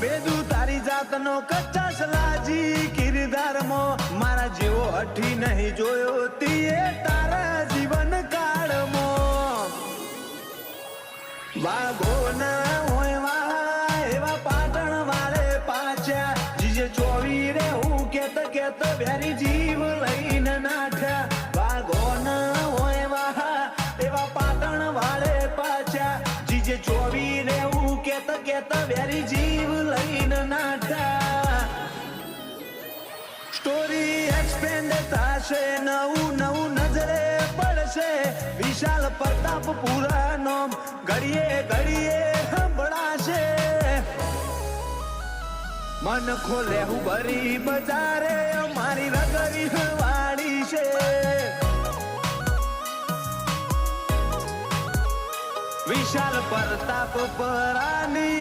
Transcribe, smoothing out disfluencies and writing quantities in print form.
વેદુ તારી જાતનો કચ્ચા સલાજી કિરદારમાં મારા જેવો અઠી નહીં જોયો તીએ તારા જીવન કાળમાં વાઘોના હોય વા એવા પાટણ વાળે પાછા જીજે ચોવી રે હું કેત વેરી જીવ લઈને નાઠ્યા વાઘોના હોય વા એવા પાટણ વાળે પાછા જીજે ચોવી રે હું કેત વેરી જીવ લઈને નાઠ્યા સ્ટોરી એક્સપેન્ડ થશે નવું નજરે પડશે વિશાલ પ્રતાપ પુરાનો ઘડીએ સંભળાશે મન ખોલે હું ભરી બજારે મારી રગરી વાળી છે વિશાલ પ્રતાપ પરાની